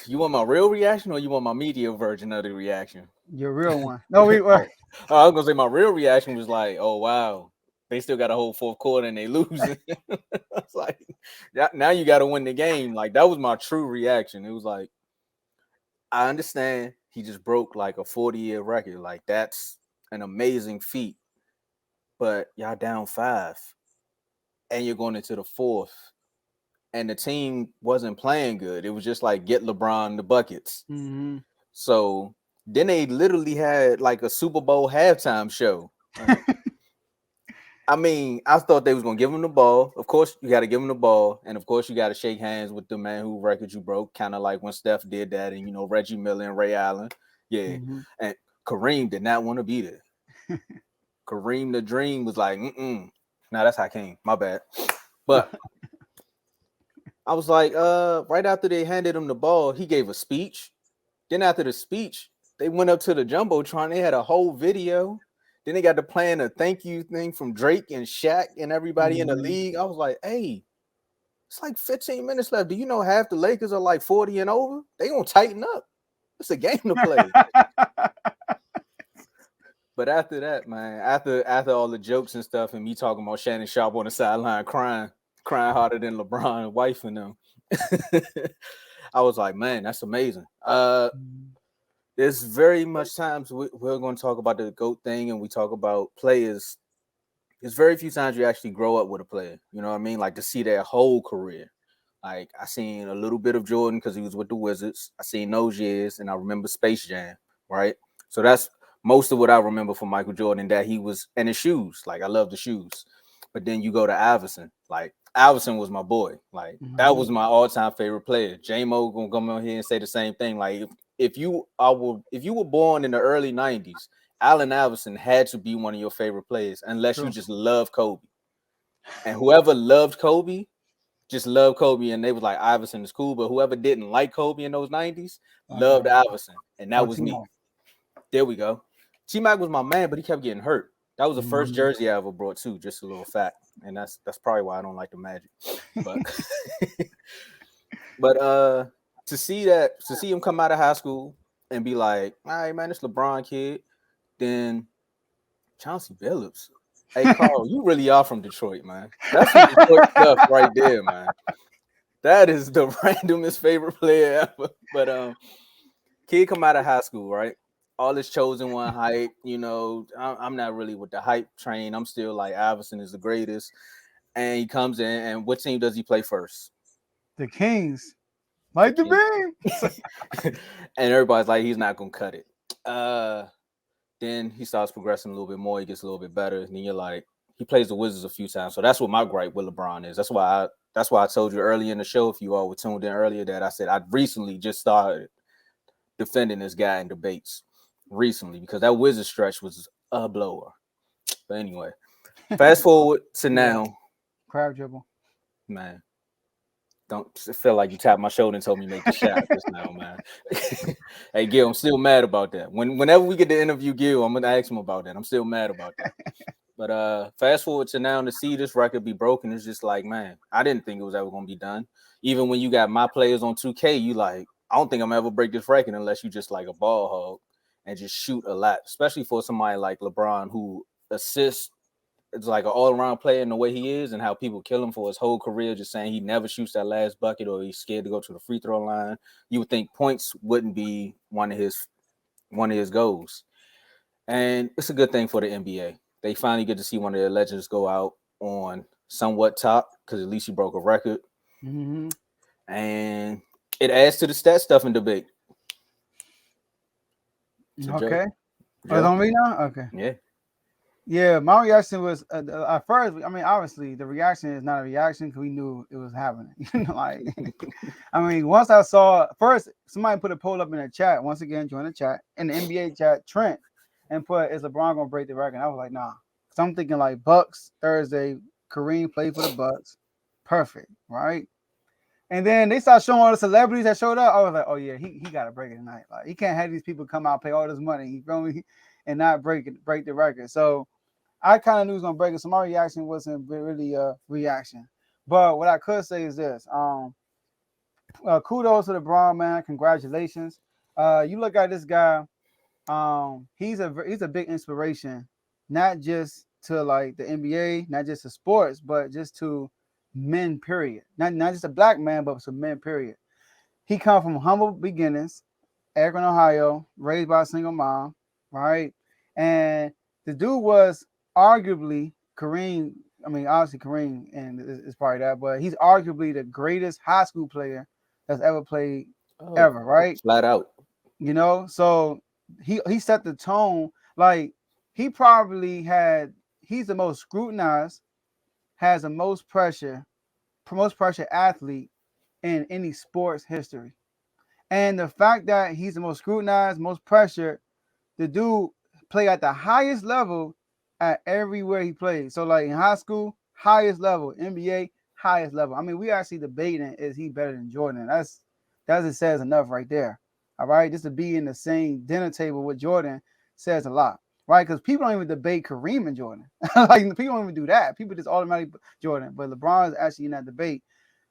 You want my real reaction or you want my media version of the reaction? Your real one. No, we were. Oh, I was gonna say my real reaction was like, "Oh wow, they still got a whole fourth quarter and they losing." It's like, now you got to win the game. Like that was my true reaction. It was like, I understand he just broke like a 40-year record. Like that's an amazing feat, but y'all down five and you're going into the fourth, and the team wasn't playing good. It was just like get LeBron the buckets. Mm-hmm. So then they literally had like a Super Bowl halftime show. Like, I mean, I thought they was gonna give him the ball. Of course, you got to give him the ball, and of course, you got to shake hands with the man who record you broke, kind of like when Steph did that, and Reggie Miller and Ray Allen, yeah. Mm-hmm. And Kareem did not want to be there. Kareem the Dream was like, mm. Nah, that's Hakeem. My bad. But I was like, right after they handed him the ball, he gave a speech. Then after the speech, they went up to the jumbotron. They had a whole video. Then they got to playing a thank you thing from Drake and Shaq and everybody in the Mm-hmm. league. I was like, hey, it's like 15 minutes left. Do you know half the Lakers are like 40 and over? They gonna tighten up. It's a game to play. But after that, man, after all the jokes and stuff, and me talking about Shannon Sharp on the sideline crying harder than LeBron and wife and them, I was like, man, that's amazing. There's very much times we're going to talk about the GOAT thing, and we talk about players. There's very few times you actually grow up with a player. You know what I mean? Like to see their whole career. Like I seen a little bit of Jordan because he was with the Wizards. I seen those years, and I remember Space Jam, right? So that's most of what I remember from Michael Jordan. That he was, and his shoes. Like I love the shoes. But then you go to Iverson. Like Iverson was my boy. Like that Mm-hmm. was my all-time favorite player. J-Mo gonna come on here and say the same thing. Like if you were born in the early 90s, Allen Iverson had to be one of your favorite players, unless you True. just love Kobe. And whoever loved Kobe just loved Kobe, and they was like Iverson is cool. But whoever didn't like Kobe in those 90s Like loved Iverson, and that or was me. Timo. There we go. T-Mac was my man, but he kept getting hurt. That was the first Mm-hmm. jersey I ever brought too. Just a little fact, and that's probably why I don't like the Magic. But but to see him come out of high school and be like, all right, man, this LeBron kid. Then Chauncey Billups. Hey, Carl, you really are from Detroit, man. That's some Detroit stuff right there, man. That is the randomest favorite player ever. But kid come out of high school, right? All this chosen one hype, I'm not really with the hype train. I'm still like Iverson is the greatest. And he comes in, and what team does he play first? The Kings. The Like the King. beam. And everybody's like, he's not gonna cut it. Then he starts progressing a little bit more. He gets a little bit better. And then you're like, he plays the Wizards a few times. So that's what my gripe with LeBron is. That's why I told you earlier in the show, if you all were tuned in earlier, that I said I recently just started defending this guy in debates recently because that Wizard stretch was a blower. But anyway, fast forward to Yeah. now, Crab dribble. man. Don't feel like you tapped my shoulder and told me make the shot just now, man. Hey, Gil, I'm still mad about that. Whenever we get to interview Gil, I'm gonna ask him about that. I'm still mad about that. But fast forward to now to see this record be broken, it's just like, man, I didn't think it was ever gonna be done. Even when you got my players on 2K, you like, I don't think I'm ever break this record unless you just like a ball hog and just shoot a lot, especially for somebody like LeBron who assists. It's like an all-around player in the way he is and how people kill him for his whole career, just saying he never shoots that last bucket or he's scared to go to the free throw line. You would think points wouldn't be one of his goals. And it's a good thing for the NBA. They finally get to see one of their legends go out on somewhat top because at least he broke a record. Mm-hmm. And it adds to the stat stuff in debate. So Okay. Oh, it's Joe, on me now? Okay. yeah. Yeah, my reaction was at first. I mean, obviously, the reaction is not a reaction because we knew it was happening. Like, I mean, once I saw first, somebody put a poll up in the chat. Once again, join the chat in the NBA chat, Trent, and put, "Is LeBron gonna break the record?" I was like, "Nah," because I'm thinking like Bucks Thursday. Kareem played for the Bucks, perfect, right? And then they start showing all the celebrities that showed up. I was like, "Oh yeah, he got to break it tonight. Like, he can't have these people come out pay all this money, you feel me, and not break the record." So I kind of knew he was gonna break it, so my reaction wasn't really a reaction. But what I could say is this: kudos to LeBron, man. Congratulations. You look at this guy. He's a big inspiration, not just to like the NBA, not just to sports, but just to men. Period. Not just a black man, but to men. Period. He come from humble beginnings, Akron, Ohio, raised by a single mom, right? And the dude was arguably Kareem. I mean, obviously Kareem, and is probably that, but he's arguably the greatest high school player that's ever played Oh, ever, right? flat out. So he set the tone. Like he probably he's the most scrutinized, has the most pressure athlete in any sports history. And the fact that he's the most scrutinized, most pressured, the dude play at the highest level at everywhere he plays. So like in high school, highest level, NBA, highest level. I mean, we actually debating is he better than Jordan. That it says enough right there. All right, just to be in the same dinner table with Jordan says a lot, right? Because people don't even debate Kareem and Jordan. Like people don't even do that. People just automatically Jordan, but LeBron is actually in that debate,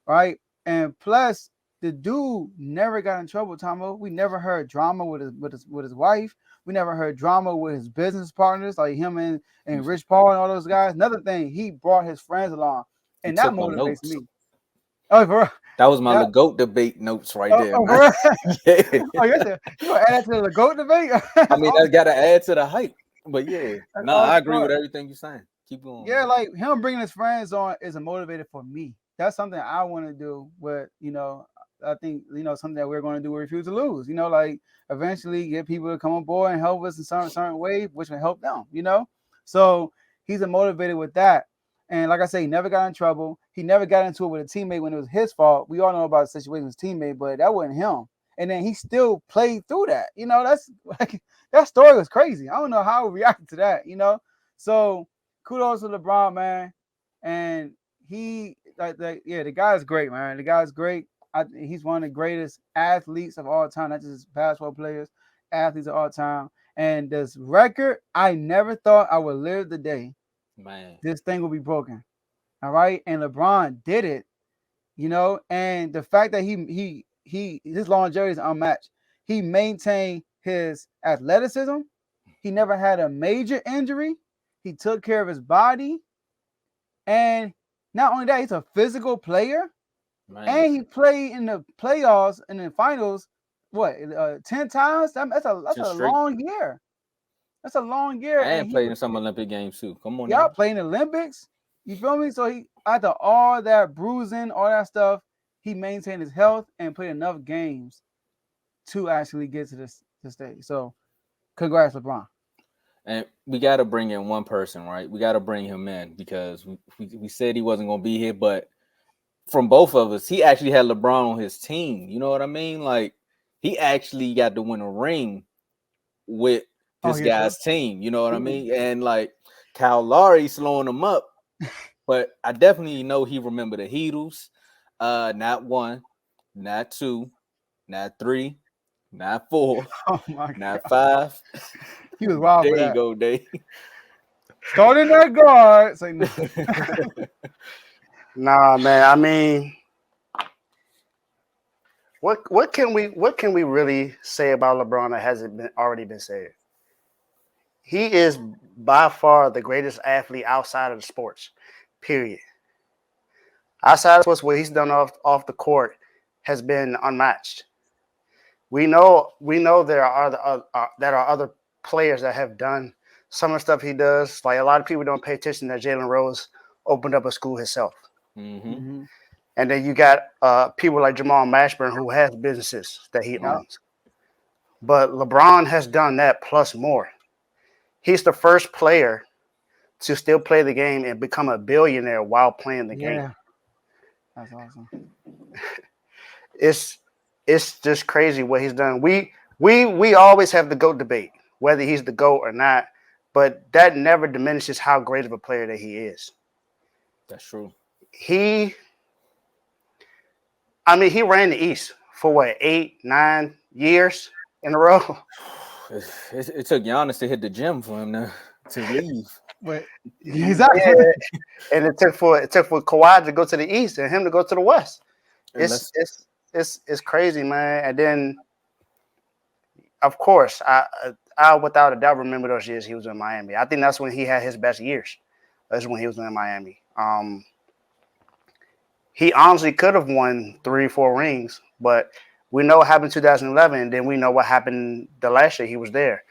right? And plus, the dude never got in trouble, Tomo. We never heard drama with his wife. We never heard drama with his business partners, like him and Rich Paul and all those guys. Another thing, he brought his friends along, He and that took my motivates notes. me. Oh, for real? That was my That, LeGoat debate notes right there, for man. real? Yeah. Oh, you gonna add that to the GOAT debate? I That's mean, that's awesome. got to add to the hype. But yeah, That's nah, I awesome. agree with everything you're saying. Keep going, Yeah, man. like him bringing his friends on is a motivator for me. That's something I want to do. With I think something that we're going to do. We refuse to lose. Like eventually get people to come on board and help us in certain way, which will help them. So he's a motivator with that. And like I say, he never got in trouble. He never got into it with a teammate when it was his fault. We all know about the situation with his teammate, but that wasn't him. And then he still played through that. That's like that story was crazy. I don't know how we reacted to that. So kudos to LeBron, man. And he, yeah, the guy's great, man. The guy's great. He's one of the greatest athletes of all time, not just basketball players, athletes of all time. And this record, I never thought I would live the day Man, this thing will be broken. All right. And LeBron did it, and the fact that his longevity is unmatched. He maintained his athleticism. He never had a major injury. He took care of his body. And not only that, he's a physical player. man, And he played in the playoffs and the finals, 10 times? That's just a straight. long year. That's a long year. And And he played in some Olympic games too. Come on y'all now. playing the Olympics. You feel me? So he after all that bruising, all that stuff, he maintained his health and played enough games to actually get to this stage. So congrats, LeBron. And we got to bring in one person, right? We got to bring him in because we said he wasn't going to be here, but from both of us, he actually had LeBron on his team. You know what I mean? Like he actually got to win a ring with this Yeah, true. guy's team. You know what I mean? And like Kyle Lowry slowing him up, but I definitely know he remembered the Heatles. Not one, not two, not three, not four, Oh my not god. five. He was wild There for you that. go, Dave. Starting that guard. Say no. Nah, man. I mean, what can we really say about LeBron that hasn't been already been said? He is by far the greatest athlete outside of the sports. Period. Outside of sports, what he's done off the court has been unmatched. We know there are other players that have done some of the stuff he does. Like a lot of people don't pay attention that Jalen Rose opened up a school himself. Mm-hmm. Mm-hmm. And then you got people like Jamal Mashburn who has businesses that he Yep. owns. But LeBron has done that plus more. He's the first player to still play the game and become a billionaire while playing the game. Yeah. That's awesome. It's just crazy what he's done. We always have the GOAT debate, whether he's the GOAT or not, but that never diminishes how great of a player that he is. That's true. He ran the East for what, 8-9 years in a row. It took Giannis to hit the gym for him to leave. But exactly. And it took for Kawhi to go to the East and him to go to the West. And It's let's it's it's crazy, man. And then, of course, I without a doubt remember those years he was in Miami. I think that's when he had his best years. That's when he was in Miami. He honestly could have won 3-4 rings, but we know what happened in 2011, and then we know what happened the last year he was there.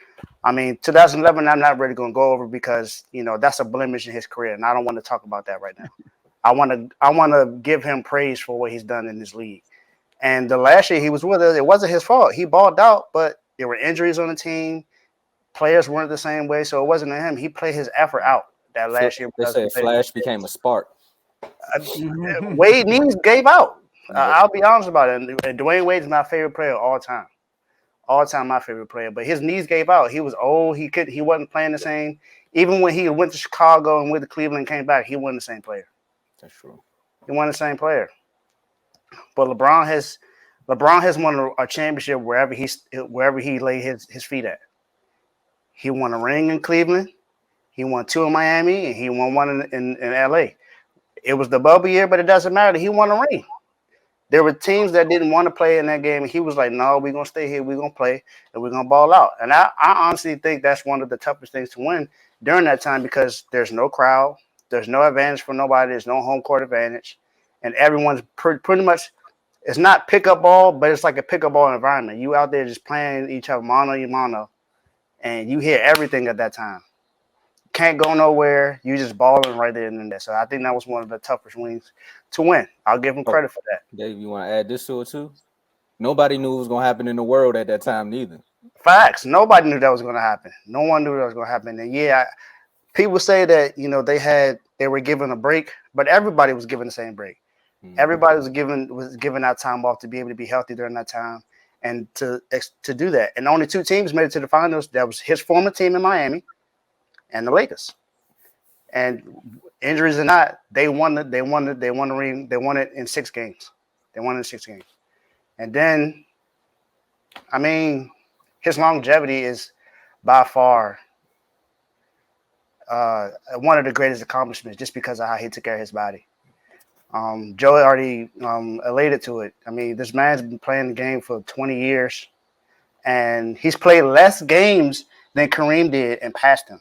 I mean, 2011, I'm not really going to go over because, that's a blemish in his career, and I don't want to talk about that right now. I want to give him praise for what he's done in this league. And the last year he was with us, it wasn't his fault. He balled out, but there were injuries on the team. Players weren't the same way, so it wasn't him. He played his effort out that last year. They say Flash became a spark. Wade knees gave out. Yep. I'll be honest about it. And Dwayne Wade is my favorite player all time. All time my favorite player. But his knees gave out. He was old. He wasn't playing the same. Even when he went to Chicago and went to Cleveland and came back, he wasn't the same player. That's true. He wasn't the same player. But LeBron has won a championship wherever he laid his feet at. He won a ring in Cleveland. He won 2 in Miami, and he won 1 in LA. It was the bubble year, but it doesn't matter. He won a ring. There were teams that didn't want to play in that game, and he was like, no, we're going to stay here. We're going to play, and we're going to ball out. And I honestly think that's one of the toughest things to win during that time because there's no crowd. There's no advantage for nobody. There's no home court advantage. And everyone's pretty much – it's not pickup ball, but it's like a pickup ball environment. You out there just playing each other mano, and you hear everything at that time. Can't go nowhere. You just balling right there and there. So I think that was one of the toughest wins to win. I'll give him credit for that. Dave, you want to add this to it too? Nobody knew what was going to happen in the world at that time neither. Facts. Nobody knew that was going to happen. No one knew that was going to happen. And people say that, they were given a break, but everybody was given the same break. Mm-hmm. Everybody was given that time off to be able to be healthy during that time and to do that. And only 2 teams made it to the finals. That was his former team in Miami and the Lakers. And injuries or not, they won the ring. They won it in 6 games. They won it in 6 games. And then, I mean, his longevity is by far one of the greatest accomplishments just because of how he took care of his body. Joe already elated to it. I mean, this man's been playing the game for 20 years, and he's played less games than Kareem did and passed him.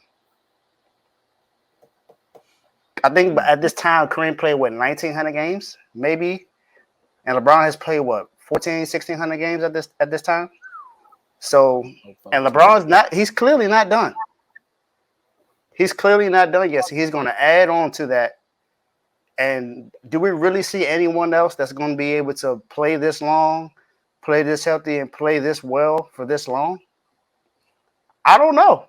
I think at this time, Kareem played, 1,900 games, maybe? And LeBron has played, 1,600 games at this time? So, and LeBron's he's clearly not done. He's clearly not done yet. So he's going to add on to that. And do we really see anyone else that's going to be able to play this long, play this healthy, and play this well for this long? I don't know.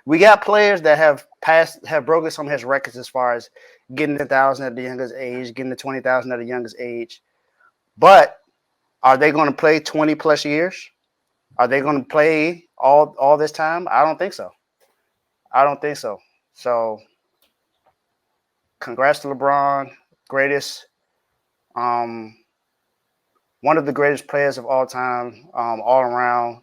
We got players that have broken some of his records as far as getting to 1,000 at the youngest age, getting to 20,000 at the youngest age. But are they going to play 20 plus years? Are they going to play all this time? I don't think so. So congrats to LeBron, one of the greatest players of all time, all around.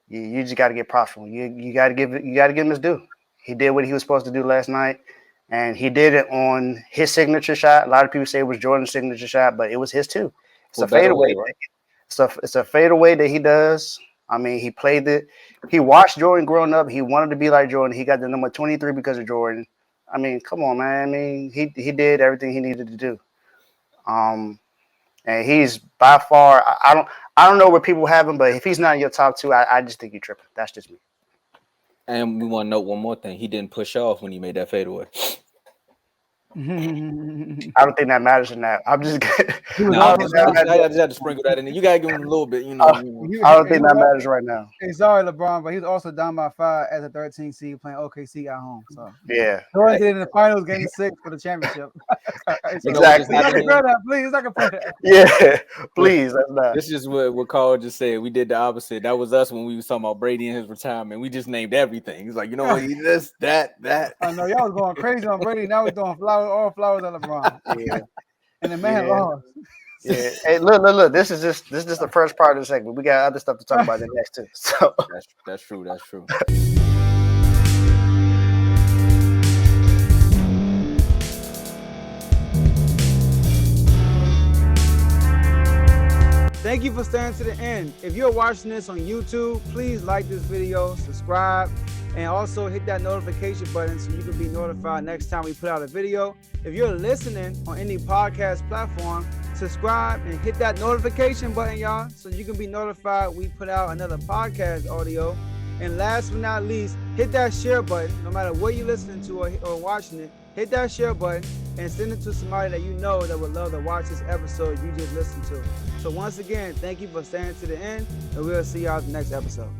You just got to get props from him. You got to give him his due. He did what he was supposed to do last night, and he did it on his signature shot. A lot of people say it was Jordan's signature shot, but it was his too. It's a fadeaway. Right? It's a fadeaway that he does. I mean, he played it. He watched Jordan growing up. He wanted to be like Jordan. He got the number 23 because of Jordan. I mean, come on, man. I mean, he did everything he needed to do. And he's by far. I don't know where people have him, but if he's not in your top 2, I just think you're tripping. That's just me. And we want to note one more thing. He didn't push off when he made that fadeaway. I don't think that matters in that. I'm just kidding. I just had to sprinkle that in there. You gotta give him a little bit, I don't think that matters right now. Hey, sorry, LeBron, but he's also down by 5 as a 13 seed playing OKC at home. So yeah, Jordan did in the finals, game 6 for the championship. Exactly. Please, not gonna play that. Yeah, please. That's not. This is what Carl just said. We did the opposite. That was us when we was talking about Brady and his retirement. We just named everything. He's like, you know what? He this, that. I know y'all was going crazy on Brady. Now we're doing all flowers on LeBron. Yeah. And the man lost. Yeah. Hey, look. This is just the first part of the segment. We got other stuff to talk about in the next too. So that's true. Thank you for staying to the end. If you're watching this on YouTube, please like this video, subscribe, and also hit that notification button so you can be notified next time we put out a video. If you're listening on any podcast platform, subscribe and hit that notification button, y'all, so you can be notified we put out another podcast audio. And last but not least, hit that share button. No matter what you're listening to or watching it, hit that share button and send it to somebody that you know that would love to watch this episode you just listened to. So once again, thank you for staying to the end, and we'll see y'all in the next episode.